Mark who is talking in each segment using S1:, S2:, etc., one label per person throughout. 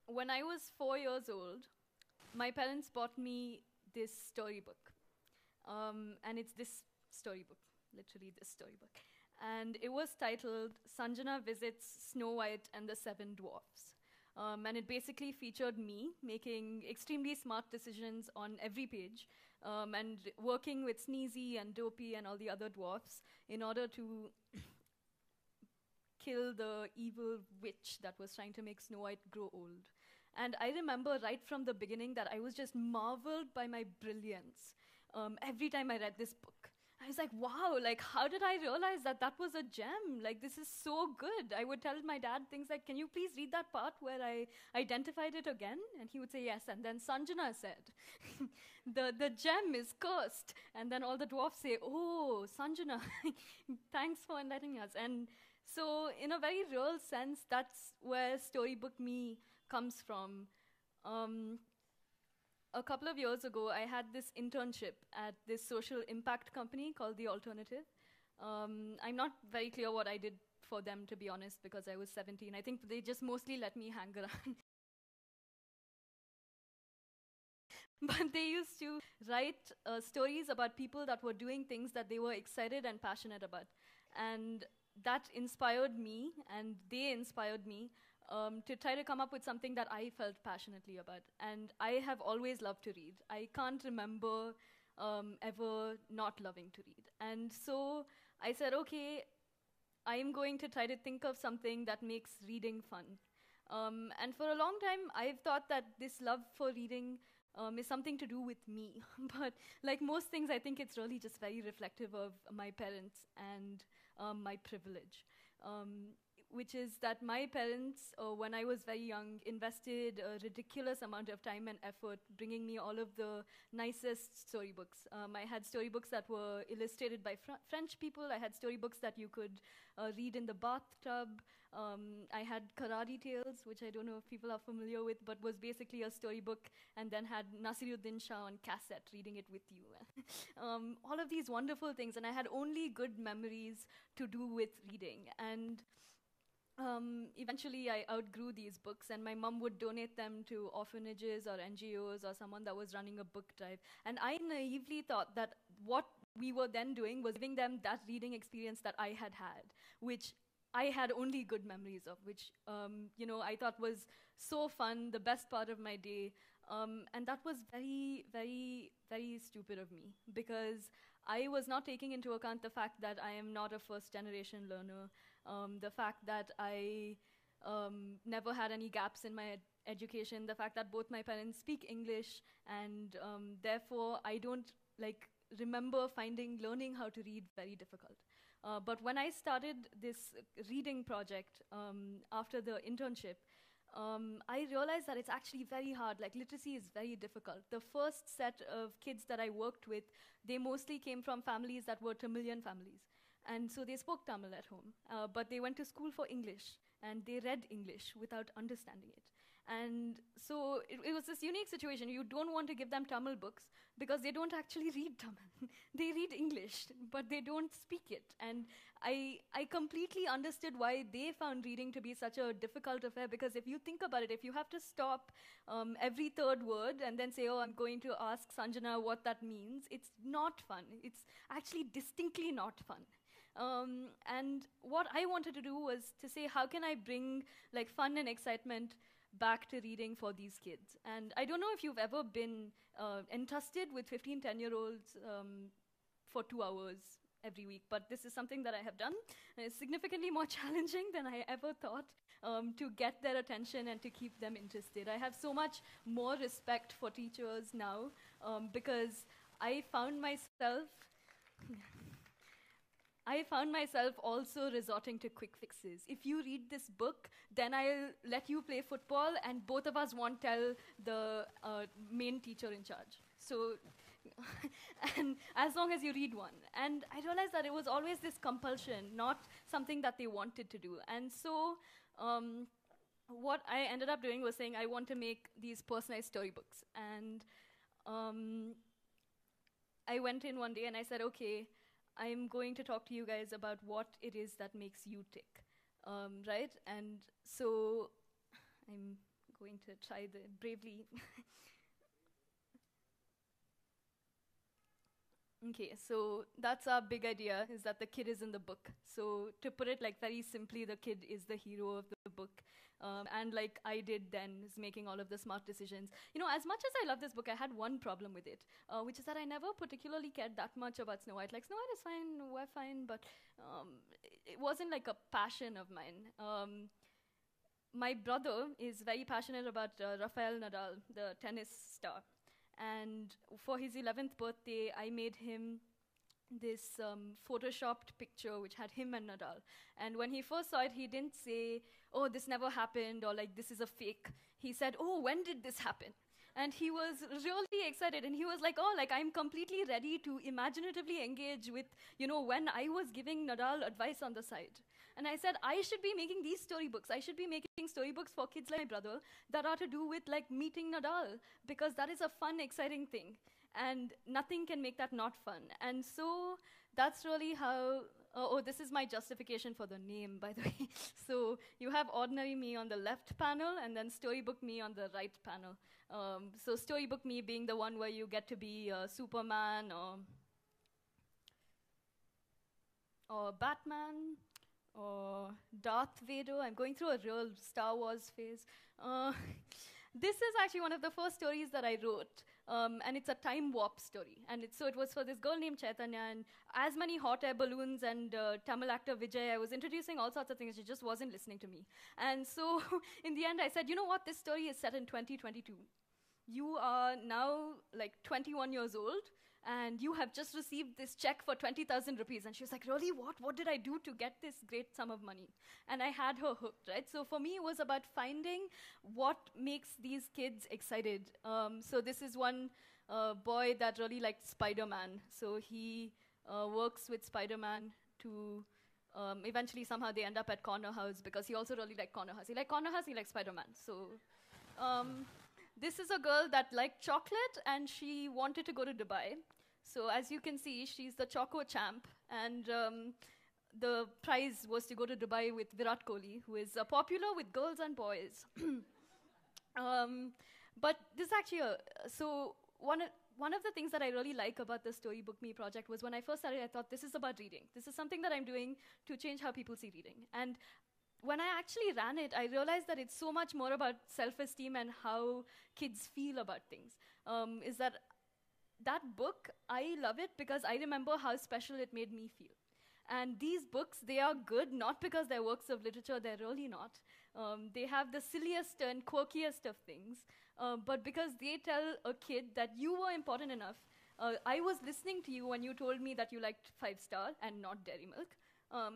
S1: when I was 4 years old, my parents bought me this storybook. And it's this storybook, literally this storybook. And it was titled Sanjana Visits Snow White and the Seven Dwarfs. And it basically featured me making extremely smart decisions on every page, and working with Sneezy and Dopey and all the other dwarfs in order to kill the evil witch that was trying to make Snow White grow old. And I remember right from the beginning that I was just marveled by my brilliance every time I read this book. I was like, wow, like, how did I realize that that was a gem? Like, this is so good. I would tell my dad things like, can you please read that part where I identified it again? And he would say yes. And then Sanjana said, the gem is cursed. And then all the dwarfs say, oh, Sanjana, thanks for enlightening us. And so, in a very real sense, that's where Storybook Me comes from. A couple of years ago, I had this internship at this social impact company called The Alternative. I'm not very clear what I did for them, to be honest, because I was 17. I think they just mostly let me hang around. But they used to write stories about people that were doing things that they were excited and passionate about. And that inspired me, and they inspired me to try to come up with something that I felt passionately about. And I have always loved to read. I can't remember ever not loving to read. And so I said, okay, I'm going to try to think of something that makes reading fun. And for a long time, I've thought that this love for reading is something to do with me. But like most things, I think it's really just very reflective of my parents and my privilege. Which is that my parents, when I was very young, invested a ridiculous amount of time and effort bringing me all of the nicest storybooks. I had storybooks that were illustrated by French people. I had storybooks that you could read in the bathtub. I had Karate Tales, which I don't know if people are familiar with, but was basically a storybook, and then had Nasiruddin Shah on cassette, reading it with you. All of these wonderful things, and I had only good memories to do with reading. And eventually, I outgrew these books, and my mom would donate them to orphanages or NGOs or someone that was running a book drive. And I naively thought that what we were then doing was giving them that reading experience that I had had, which I had only good memories of, which I thought was so fun, the best part of my day. And that was very, very, very stupid of me, because I was not taking into account the fact that I am not a first generation learner, the fact that I never had any gaps in my education, the fact that both my parents speak English, and therefore I don't remember finding learning how to read very difficult. But when I started this reading project after the internship, I realized that it's actually very hard. Like, literacy is very difficult. The first set of kids that I worked with, they mostly came from families that were Tamilian families. And so they spoke Tamil at home, but they went to school for English, and they read English without understanding it. And so it was this unique situation. You don't want to give them Tamil books because they don't actually read Tamil. They read English, but they don't speak it. And I completely understood why they found reading to be such a difficult affair, because if you think about it, if you have to stop every third word and then say, oh, I'm going to ask Sanjana what that means, it's not fun. It's actually distinctly not fun. And what I wanted to do was to say, how can I bring fun and excitement back to reading for these kids? And I don't know if you've ever been entrusted with 15, 10-year-olds for 2 hours every week, but this is something that I have done. And it's significantly more challenging than I ever thought to get their attention and to keep them interested. I have so much more respect for teachers now because I found myself also resorting to quick fixes. If you read this book, then I'll let you play football, and both of us won't tell the main teacher in charge. So, and as long as you read one. And I realized that it was always this compulsion, not something that they wanted to do. And so, what I ended up doing was saying, I want to make these personalized storybooks. And I went in one day and I said, okay, I'm going to talk to you guys about what it is that makes you tick, right? And so I'm going to try the bravely. Okay, so that's our big idea, is that the kid is in the book. So to put it like very simply, the kid is the hero of the book. And like I did then, is making all of the smart decisions. You know, as much as I love this book, I had one problem with it, which is that I never particularly cared that much about Snow White. Like, Snow White is fine, we're fine, but it wasn't like a passion of mine. My brother is very passionate about Rafael Nadal, the tennis star. And for his 11th birthday, I made him this photoshopped picture which had him and Nadal. And when he first saw it, he didn't say, oh, this never happened, or like, this is a fake. He said, oh, when did this happen? And he was really excited, and he was like, oh, like, I'm completely ready to imaginatively engage with, you know, when I was giving Nadal advice on the side. And I said, I should be making these storybooks. I should be making storybooks for kids like my brother that are to do with like meeting Nadal, because that is a fun, exciting thing. And nothing can make that not fun. And so that's really how, oh, this is my justification for the name, by the way. So you have Ordinary Me on the left panel, and then Storybook Me on the right panel. So Storybook Me being the one where you get to be Superman or Batman, or Darth Vader. I'm going through a real Star Wars phase. This is actually one of the first stories that I wrote, and it's a time warp story. And so it was for this girl named Chaitanya, and as many hot air balloons and Tamil actor Vijay, I was introducing all sorts of things. She just wasn't listening to me. And so in the end, I said, you know what? This story is set in 2022. You are now like 21 years old, and you have just received this check for 20,000 rupees. And she was like, really, what? What did I do to get this great sum of money? And I had her hooked, right? So for me, it was about finding what makes these kids excited. So this is one boy that really liked Spider-Man. So he works with Spider-Man to eventually somehow they end up at Corner House, because he also really liked Corner House. He liked Corner House, he liked Spider-Man. So this is a girl that liked chocolate, and she wanted to go to Dubai. So as you can see, she's the Choco Champ, and the prize was to go to Dubai with Virat Kohli, who is popular with girls and boys. But this actually, so one of the things that I really like about the Storybook Me project was when I first started, I thought this is about reading. This is something that I'm doing to change how people see reading. And when I actually ran it, I realized that it's so much more about self-esteem and how kids feel about things. Is that book, I love it because I remember how special it made me feel. And these books, they are good not because they're works of literature, they're really not. They have the silliest and quirkiest of things, but because they tell a kid that you were important enough. I was listening to you when you told me that you liked 5-star and not Dairy Milk.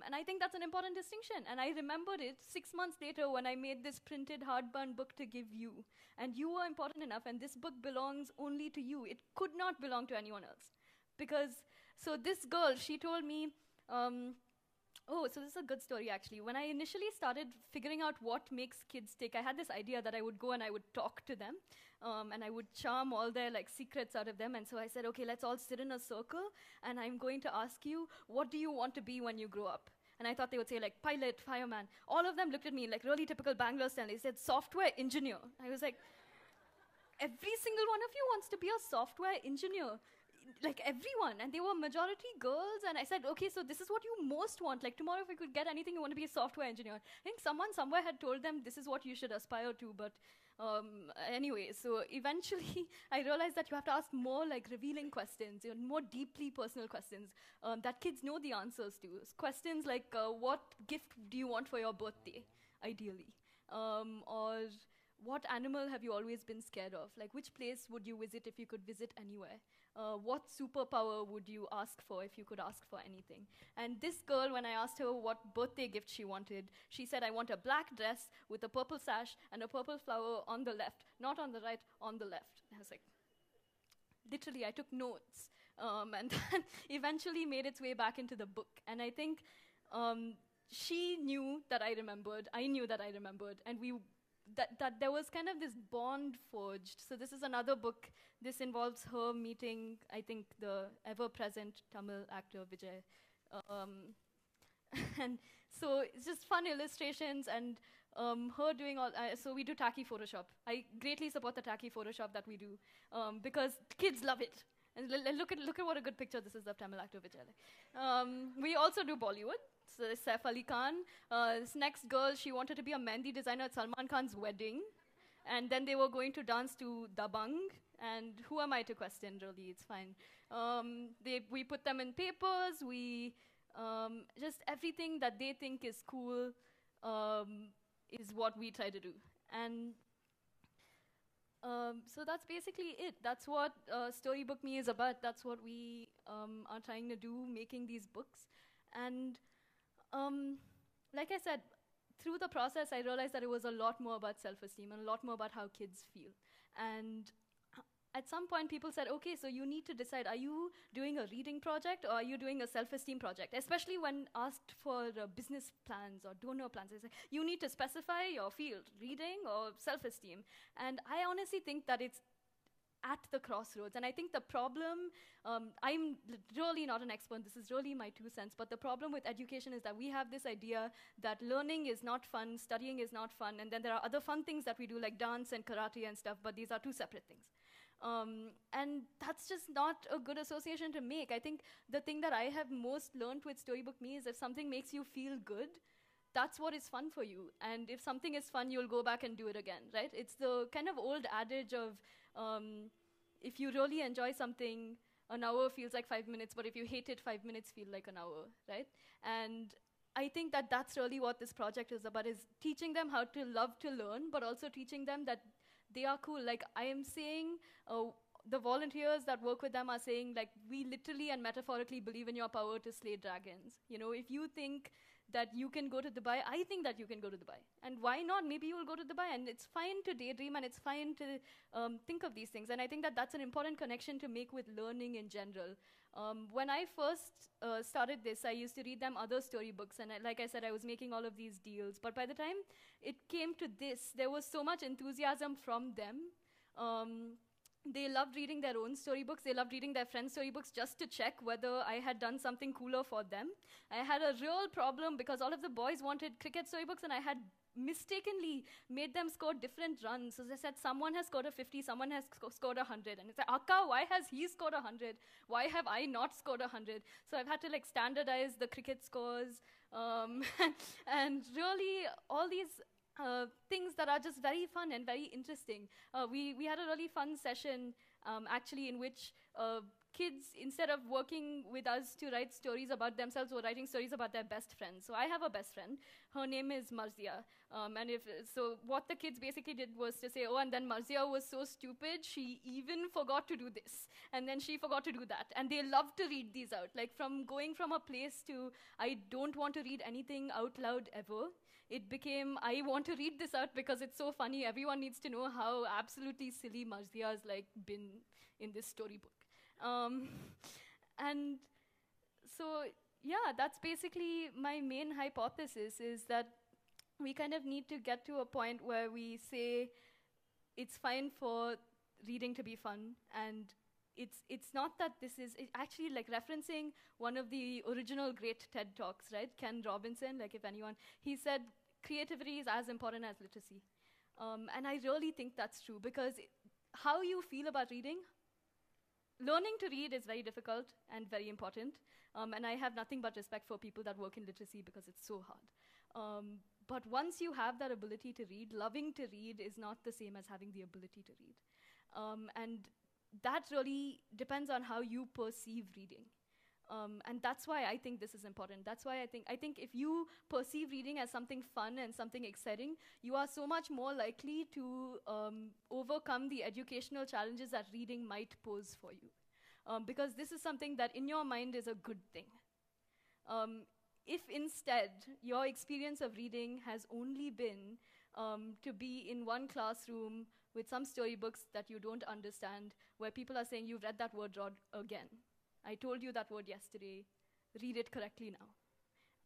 S1: And I think that's an important distinction. And I remembered it 6 months later when I made this printed hardbound book to give you. And you were important enough, and this book belongs only to you. It could not belong to anyone else. Because, so this girl, she told me, oh, so this is a good story actually. When I initially started figuring out what makes kids tick, I had this idea that I would go and I would talk to them. And I would charm all their like secrets out of them. And so I said, okay, let's all sit in a circle, and I'm going to ask you, what do you want to be when you grow up? And I thought they would say like pilot, fireman. All of them looked at me like really typical Bangalore style. They said software engineer. I was like, every single one of you wants to be a software engineer. Like everyone, and they were majority girls, and I said, okay, so this is what you most want. Like tomorrow, if you could get anything, you want to be a software engineer. I think someone somewhere had told them this is what you should aspire to, but anyway, so eventually I realized that you have to ask more like revealing questions, you know, more deeply personal questions that kids know the answers to. Questions like, what gift do you want for your birthday, ideally? Or what animal have you always been scared of? Like, which place would you visit if you could visit anywhere? What superpower would you ask for if you could ask for anything? And this girl, when I asked her what birthday gift she wanted, she said, I want a black dress with a purple sash and a purple flower on the left, not on the right, on the left. And I was like, literally, I took notes. And then eventually made its way back into the book. And I think she knew that I remembered, I knew that I remembered, and that there was kind of this bond forged. So this is another book. This involves her meeting, I think, the ever-present Tamil actor Vijay. And so it's just fun illustrations, and her doing all, so we do tacky Photoshop. I greatly support the tacky Photoshop that we do, because kids love it. And look at what a good picture this is of Tamil actor Vijay. We also do Bollywood. So Saif Ali Khan. This next girl, she wanted to be a mehndi designer at Salman Khan's wedding. And then they were going to dance to Dabang. And who am I to question, really? It's fine. We put them in papers. We just everything that they think is cool is what we try to do. And so that's basically it. That's what Storybook Me is about. That's what we are trying to do, making these books. And like I said, through the process, I realized that it was a lot more about self-esteem and a lot more about how kids feel. And at some point, people said, okay, so you need to decide, are you doing a reading project or are you doing a self-esteem project? Especially when asked for business plans or donor plans, they say, you need to specify your field, reading or self-esteem. And I honestly think that it's at the crossroads. And I think the problem, I'm really not an expert, this is really my 2 cents, but the problem with education is that we have this idea that learning is not fun, studying is not fun, and then there are other fun things that we do like dance and karate and stuff, but these are 2 separate things. And that's just not a good association to make. I think the thing that I have most learned with Storybook Me is if something makes you feel good, that's what is fun for you. And if something is fun, you'll go back and do it again, right? It's the kind of old adage of if you really enjoy something, an hour feels like 5 minutes, but if you hate it, 5 minutes feel like an hour, right? And I think that that's really what this project is about, is teaching them how to love to learn, but also teaching them that they are cool. Like I am saying, the volunteers that work with them are saying, like, we literally and metaphorically believe in your power to slay dragons. You know, if you think that you can go to Dubai, I think that you can go to Dubai. And why not? Maybe you will go to Dubai. And it's fine to daydream and it's fine to think of these things. And I think that that's an important connection to make with learning in general. When I first started this, I used to read them other storybooks. And like I said, I was making all of these deals. But by the time it came to this, there was so much enthusiasm from them. They loved reading their own storybooks. They loved reading their friends' storybooks just to check whether I had done something cooler for them. I had a real problem because all of the boys wanted cricket storybooks and I had mistakenly made them score different runs. So they said, someone has scored a 50, someone has scored 100. And it's like, Akka, why has he scored 100? Why have I not scored 100? So I've had to like standardize the cricket scores. And really all these things that are just very fun and very interesting. We had a really fun session actually in which kids, instead of working with us to write stories about themselves, were writing stories about their best friends. So I have a best friend. Her name is Marzia. So what the kids basically did was to say, oh, and then Marzia was so stupid, she even forgot to do this. And then she forgot to do that. And they love to read these out. Like from going from a place to, I don't want to read anything out loud ever, it became, I want to read this out because it's so funny. Everyone needs to know how absolutely silly Marzia's like been in this storybook. And so, yeah, that's basically my main hypothesis, is that we kind of need to get to a point where we say it's fine for reading to be fun, and it's not that this is actually like referencing one of the original great TED Talks, right? Ken Robinson, like if anyone, he said creativity is as important as literacy. And I really think that's true, because how you feel about reading, learning to read is very difficult and very important. And I have nothing but respect for people that work in literacy because it's so hard. But once you have that ability to read, loving to read is not the same as having the ability to read. And that really depends on how you perceive reading. And that's why I think this is important. That's why I think if you perceive reading as something fun and something exciting, you are so much more likely to overcome the educational challenges that reading might pose for you. Because this is something that in your mind is a good thing. If instead your experience of reading has only been to be in one classroom with some storybooks that you don't understand, where people are saying, you've read that word again. I told you that word yesterday. Read it correctly now.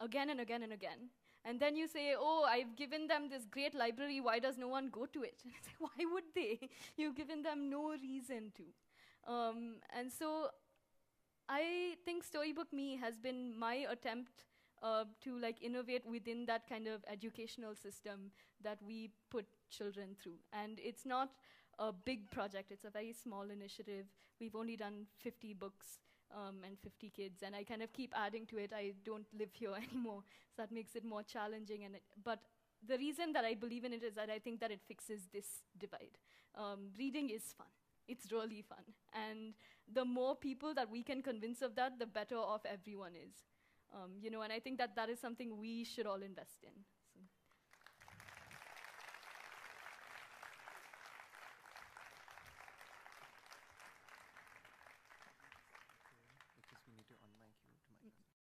S1: Again and again and again. And then you say, oh, I've given them this great library. Why does no one go to it? And it's like, why would they? You've given them no reason to. And so I think Storybook Me has been my attempt to like innovate within that kind of educational system that we put children through. And it's not a big project, it's a very small initiative. We've only done 50 books and 50 kids, and I kind of keep adding to it. I don't live here anymore, so that makes it more challenging. But the reason that I believe in it is that I think that it fixes this divide. Reading is fun. It's really fun. And the more people that we can convince of that, the better off everyone is. And I think that that is something we should all invest in.